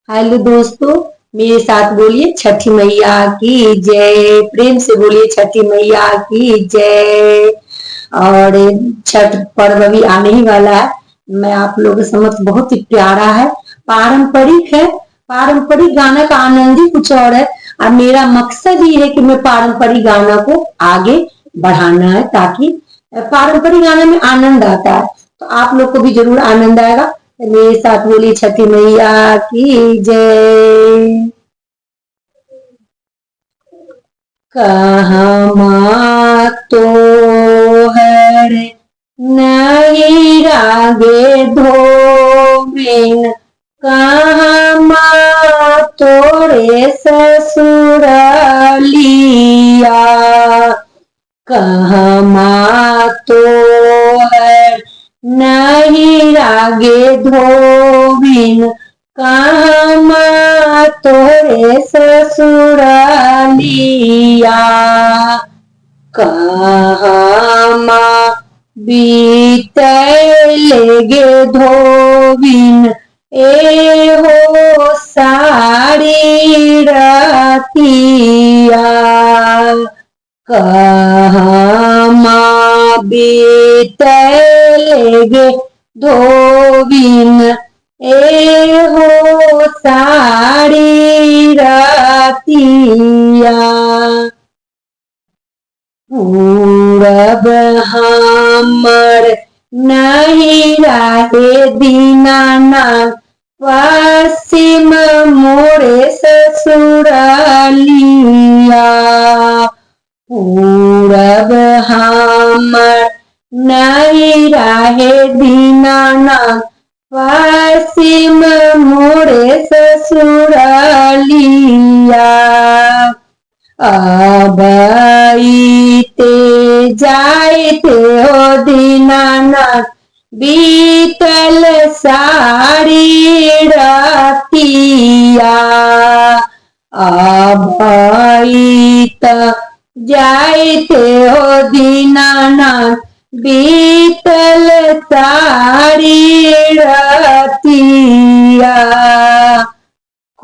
Hello दोस्तों, मेरे साथ बोलिए छठी मैया की जय। प्रेम से बोलिए छठी मैया की जय। और छठ पर्व अभी आने ही वाला है। मैं आप लोगों के समक्ष बहुत ही प्यारा है, पारंपरिक है। पारंपरिक गाना का आनंद ही कुछ और है। और मेरा मकसद ये है कि मैं पारंपरिक गाना को आगे बढ़ाना है, ताकि पारंपरिक गाने में आनंद आता है, तो आप लोग को भी जरूर आनंद आएगा। मेरे साथ बोली छठी मैया की जय। कहाँ तो हर नहीं रागे धोबिन, कहाँ तोरे ससुरालिया। कहाँ तो हर नहीं रागे धोबिन, कहाँ तोरे ससुरालिया। कहाँ बीतैलेगे धोबिन, ए हो साड़ी रातिया। कहाँ बीतैलेगे धोबिन, ए हो साड़ी रातिया। पूरब हमर नहीं राहे दीनानाथ, पश्चिम मोरे ससुरालिया। पूरब हमर नहीं राहे दीनानाथ, पश्चिम मोरे ससुरालिया। अबईते जायते हो दीनानाथ, बीतल साड़ी रातिया। अबईत जायते हो दीनानाथ, बीतल साड़ी रातिया।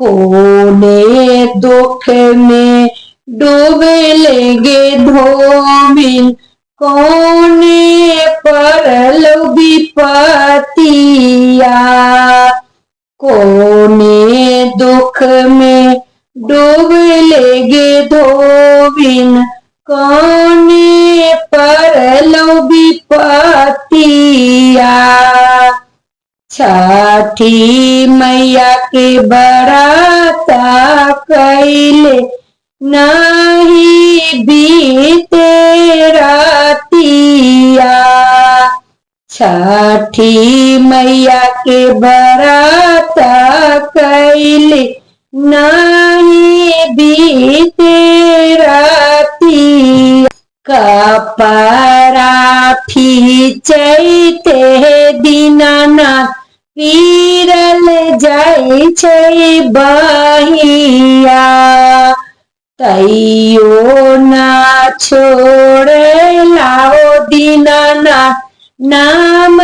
कोने दुख में डूबेलेगे धोबिन, कोने परल विपतिया। कोने दुख में डूबेलेगे धोबिन, कोने परल विपतिया। छठी मैया के बराता कैले नहीं बीते रातिया। छठी मैया के बराता कैले नहीं बीते रातिया। कपरा फीचैते दीनानाथ, पीरल जाइ छै बहिया। तैयो ना छोड़े लाओ दीनानाथ, नाम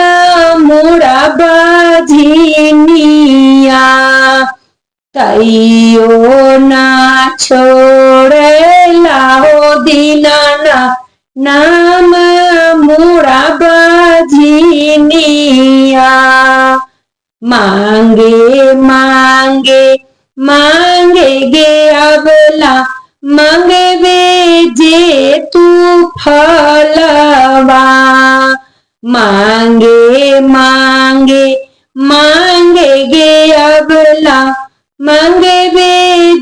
मोरा बझिनिया। तैयो ना छोड़े लाओ दीनानाथ, नाम मोरा बझिनिया। मांगे मांगे मांगे गे अबला, मांगवे जे तू फलवा। मांगे मांगे मांगे गे अबला, मांगवे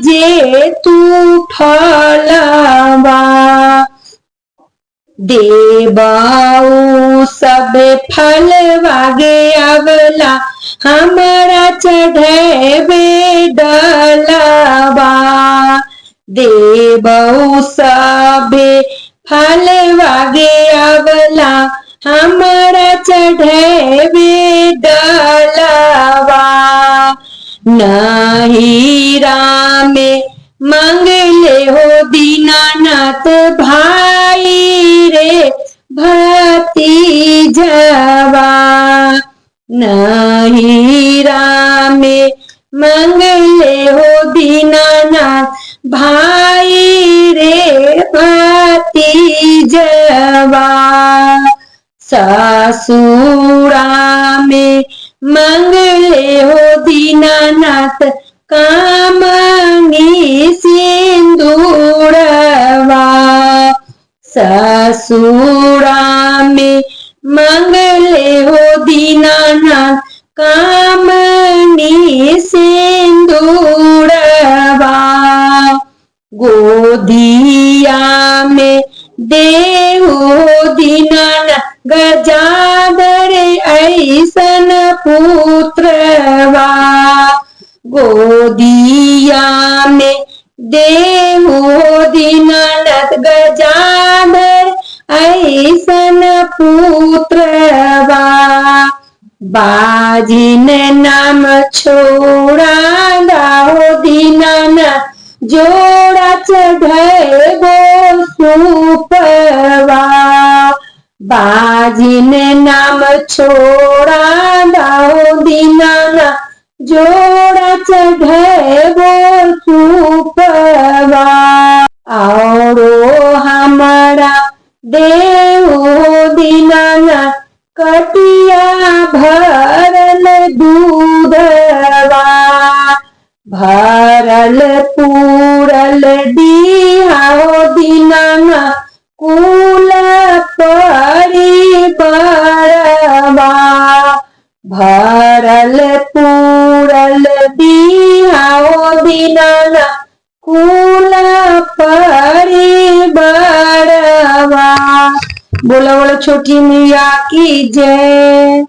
जे तू फलवा। देबाऊ सब फल वागे अबला, हमारा चढ़ेबे डलवा। देबाऊ सबे फल वागे अबला, हमारा चढ़ेबे डलवा। नहीं रामे मंगले हो दीनानाथ, भाई रे भतीजवा। नहीं रामे मंगले हो दीनानाथ भाई रे भतीजवा। ससुरा में मंगले हो दीनानाथ कामनी सिंदूरवा। ससुरा में मंगले हो दीनानाथ कामनी सिंदूरवा। गोदिया में देहु दीनानाथ गजाधर ऐसन पुत्रवा। गोदिया में देहु दीनानाथ गजाधर ऐसन पुत्रवा। बाजिन नाम छोड़ा दाहो दीनानाथ जोड़ा चढ़े गो सुपवा। बाजिन नाम छोड़ा दाहो दीनानाथ जोड़ा चढ़े गो सुपवा। औरो हमारा देहु दीनानाथ कटिया भरल दूधवा। भरल पूरल दिया हो दीनानाथ कुल परिवारवा। भरल पूरल दिया हो दीनानाथ कुल परिवारवा। बोलो बोलो छोटी मैया की जय।